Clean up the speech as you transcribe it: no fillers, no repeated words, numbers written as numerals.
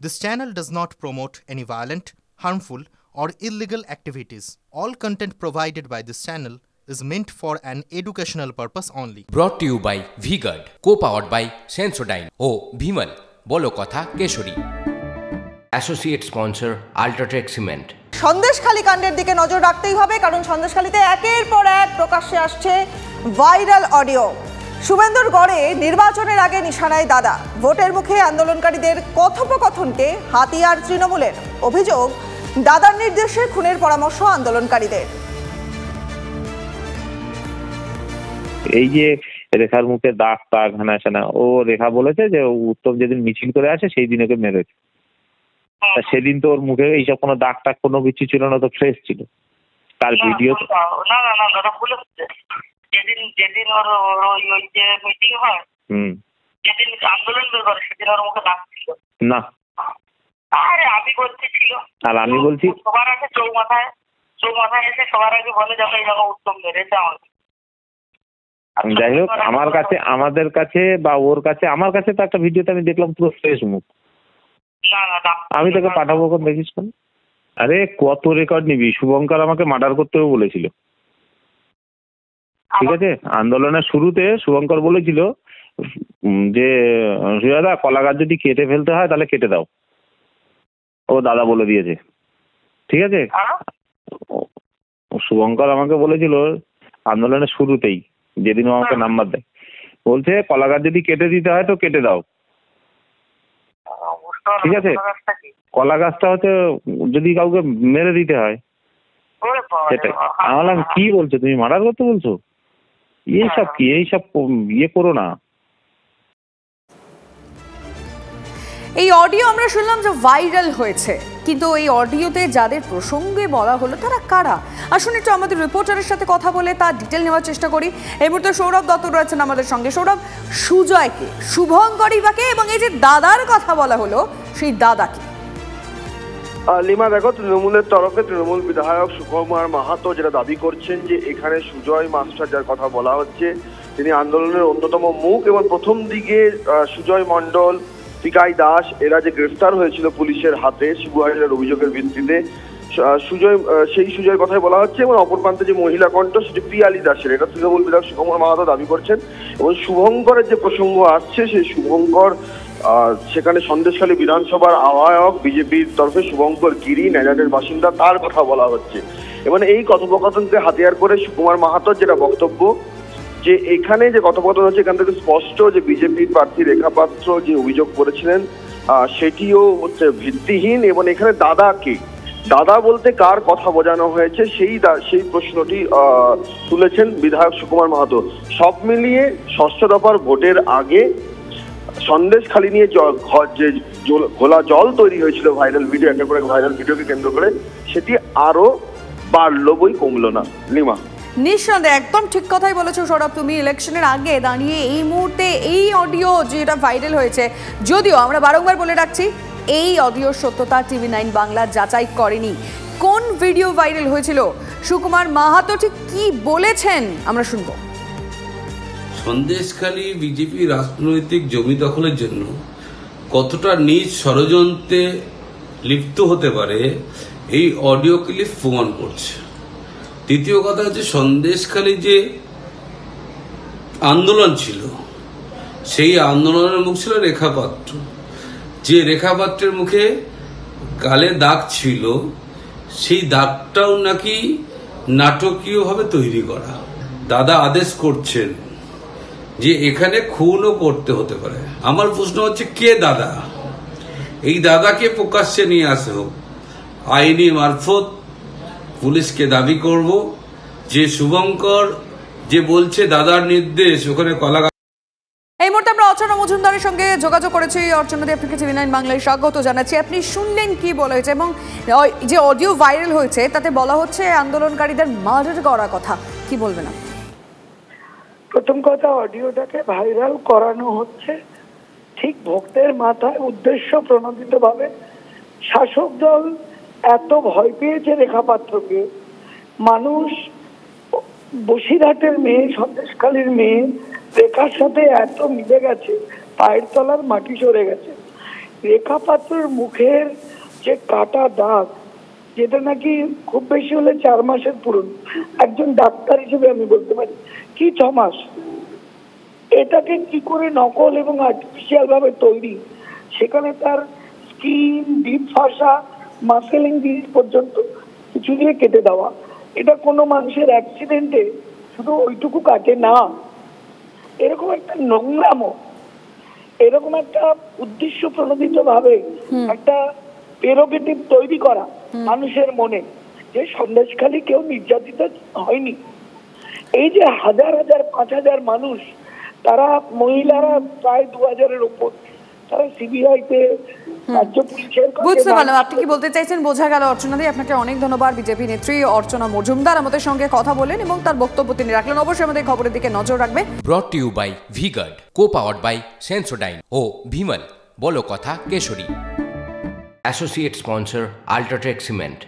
This channel does not promote any violent, harmful, or illegal activities. All content provided by this channel is meant for an educational purpose only. Brought to you by V-Guard, co-powered by Sensodyne O Bhimal, বলো কথা Keshari. Associate sponsor Ultratech Cement। Sandeshkhali কাণ্ডের দিকে নজর রাখতেই হবে, কারণ সন্দেশখালীতে একের পর এক প্রকাশ্যে আসছে ভাইরাল অডিও। শুভেন্দুর গড়ে নির্বাচনের আগে নিশানায় দাদা, ভোটের মুখে আন্দোলনকারীদের কথোপকথনকে হাতিয়ার তৃণমূলের। অভিযোগ, দাদার নির্দেশে খুনের পরামর্শ আন্দোলনকারীদের। এই যে রেখার মুখে দাগ টাগ হানাসানা, ও রেখা বলেছে যে উত্তম যেদিন মিছিল করে আসে সেই দিন ওকে মেরেছে। সেদিন তো ওর মুখে এইসব কোনো দাগ টাগ কোনো কিছু ছিল না, তো ফ্রেশ ছিল। তার ভিডিও যেদিন ওর ওই যে মিটিং হয়, যেদিন আন্দোলন বের করে সেদিন ওর মুখে দাগ ছিল না। আরে আমি বলছি ছিল, আর আমি বলছি সবার আগে চৌমাথায় এসে সবার আগে বলে যাবে এই জায়গা উত্তম মেরেছে আমাকে। যাই হোক, আমার কাছে, আমাদের কাছে বা ওর কাছে, আমার কাছে তো একটা ভিডিওতে আমি দেখলাম পুরো ফ্রেশ মুখ। আমি তোকে পাঠাবো, কোন দেখিস কোন। আরে কত রেকর্ড নিবি? শুভঙ্কর আমাকে মার্ডার করতেও বলেছিল, ঠিক আছে? আন্দোলনের শুরুতে শুভঙ্কর বলেছিল যে সুজাদা কলা গাছ যদি কেটে ফেলতে হয় তাহলে কেটে দাও, ও দাদা বলে দিয়েছে, ঠিক আছে? শুভঙ্কর আমাকে বলেছিল আন্দোলনের শুরুতেই, যেদিন ও আমাকে নাম্বার দেয়, বলছে কলা গাছ যদি কেটে দিতে হয় তো কেটে দাও, ঠিক আছে? কলা গাছটা হচ্ছে যদি কাউকে মেরে দিতে হয় সেটাই। আমি বললাম কি বলছো তুমি, মার্ডার করতে বলছো? এইসব কি, এইসব ইয়ে করো না। এই অডিও আমরা শুনলাম যে ভাইরাল হয়েছে, কিন্তু এই অডিওতে যাদের প্রসঙ্গে বলা হলো তারা কারা? আসুন একটু আমাদের রিপোর্টারের সাথে কথা বলে তার ডিটেল নেওয়ার চেষ্টা করি। এই মুহূর্তে সৌরভ দত্ত রয়েছেন আমাদের সঙ্গে। সৌরভ, সুজয়কে, শুভঙ্করীবাকে এবং এই যে দাদার কথা বলা হলো সেই দাদাকে। লিমা দেখো, তৃণমূলের তরফে তৃণমূল বিধায়ক সুকুমার মাহাতো যেটা দাবি করছেন যে এখানে সুজয় মাস্টার যার কথা বলা হচ্ছে তিনি আন্দোলনের অন্যতম মুখ, এবং প্রথম দিকে সুজয় মণ্ডল, পিকাই দাস এরা যে গ্রেফতার হয়েছিল পুলিশের হাতে শিবু হাজারের অভিযোগের ভিত্তিতে, সেই সুজয়ের কথাই বলা হচ্ছে। এবং অপর প্রান্তে যে মহিলা কণ্ঠ সেটি পিয়ালি দাসের, এটা তৃণমূল বিধায়ক সুকুমার মাহাতো দাবি করছেন। এবং শুভঙ্করের যে প্রসঙ্গ আসছে, সেই শুভঙ্কর সেখানে সন্দেশখালী বিধানসভার আহ্বায়ক, বিজেপির তরফে শুভঙ্কর গিরি, ন্যাজারের বাসিন্দা, তার কথা বলা হচ্ছে। এবং এই কথোপকথনকে হাতিয়ার করে সুকুমার মাহাতোর যেটা বক্তব্য, যে এখানে যে কথোপকথন হচ্ছে এখান থেকে স্পষ্ট যে বিজেপির প্রার্থী রেখা পাত্র যে অভিযোগ করেছিলেন সেটিও হচ্ছে ভিত্তিহীন। এবং এখানে দাদাকে, দাদা বলতে কার কথা বোঝানো হয়েছে সেই প্রশ্নটি তুলেছেন বিধায়ক সুকুমার মাহাতো। সব মিলিয়ে ষষ্ঠ দফার ভোটের আগে সন্দেশখালী নিয়ে যে ঘোলা জল তৈরি হয়েছিল ভাইরাল ভিডিও, একটা করে ভাইরাল ভিডিওকে কেন্দ্র করে, সেটি আরো বাড়লো, বই কমলো না। লিমা, নিঃসন্দেহে একদম ঠিক কথাই বলেছো সৌরভ তুমি। ইলেকশনের আগে দাঁড়িয়ে এই মুহূর্তে এই অডিও যেটা ভাইরাল হয়েছে, যদিও আমরা বারংবার বলে রাখছি এই অডিওর সত্যতা TV9 বাংলা যাচাই করেনি। কোন ভিডিও ভাইরাল হয়েছিল, সুকুমার মাহাতো ঠিক কি বলেছেন আমরা শুনবো। সন্দেশখালী বিজেপি রাজনৈতিক জমি দখলের জন্য কতটা নিজ ষড়যন্ত্রে লিপ্ত হতে পারে এই অডিও ক্লিপ প্রমাণ করছে। দ্বিতীয় কথা হচ্ছে, সন্দেশখালী যে আন্দোলন ছিল সেই আন্দোলনের মুখ ছিল রেখা পাত্র, যে রেখা পাত্রের মুখে গালে দাগ ছিল, সেই দাগটাও নাকি নাটকীয়ভাবে তৈরি করা। দাদা আদেশ করছেন যে এখানে খুনও করতে হতে পারে। আমার প্রশ্ন হচ্ছে, কে দাদা? এই দাদাকে প্রকাশ্যে নিয়ে আসে হোক, আইনি মারফত পুলিশকে দাবি করব যে শুভঙ্কর যে বলছে দাদার নির্দেশ ওখানে কলা। এই মুহূর্তে আমরা অর্চনা মজুমদারের সঙ্গে যোগাযোগ করেছি। অর্চনাদি, আপনাকে TV9 বাংলায় স্বাগত জানাচ্ছি। আপনি শুনলেন কি বলা হয়েছে, এবং যে অডিও ভাইরাল হয়েছে তাতে বলা হচ্ছে আন্দোলনকারীদের মার্ডার করার কথা, কি বলবেন আপনি? প্রথম কথা, অডিওটাকে ভাইরাল করানো হচ্ছে ঠিক ভক্তের মাথায় উদ্দেশ্য প্রণোদিত ভাবে। শাসক দল এত ভয় পেয়েছে রেখা পাত্রকে, মানুষ বসিরহাটের মেয়ে, সন্দেশখালীর মেয়ে রেখার সাথে এত মিলে গেছে, পায়ের তলার মাটি সরে গেছে। রেখা পাত্রের মুখের যে কাটা দাগ, যেটা নাকি খুব বেশি হলে 4 মাসের পুরনো, একজন ডাক্তার হিসেবে আমি বলতে পারি কি 6 মাস, এটাকে কি করে নকল এবং আর্টিফিশিয়াল ভাবে তৈরি, সেখানে তার স্কিন, ডিপ ফাসা, মাসেলিং জিনিস পর্যন্ত কিছু দিয়ে কেটে দেওয়া, এটা কোনো মানুষের অ্যাক্সিডেন্টে শুধু ওইটুকু কাটে না। এরকম একটা নোংরামো, এরকম একটা উদ্দেশ্য প্রণোদিত ভাবে একটা প্রেরোগেটিভ তৈরি করা মানুষের মনে যে সন্দেশখালী কেউ নির্যাতিত হয়নি। এই যে হাজার হাজার 5,000 মানুষ, তারা মহিলারা প্রায় 2,000-এর উপর, তারা সিবিআইতে, রাজ্য পুলিশের কাছে। বুঝতে পারলাম আপনি কি বলতে চাইছেন, বোঝা গেল। অর্চনা দি, আপনাকে অনেক ধন্যবাদ। বিজেপি নেত্রী অর্চনা মজুমদার আমাদের সঙ্গে কথা বলেন এবং তার বক্তব্য তিনি রাখলেন। অবশ্যই আমাদের খবরের দিকে নজর রাখবে। Brought to you by V-Guard, co-powered by Sensodyne ও ভিমল, বলো কথা কেশরী। Associate sponsor UltraTech cement.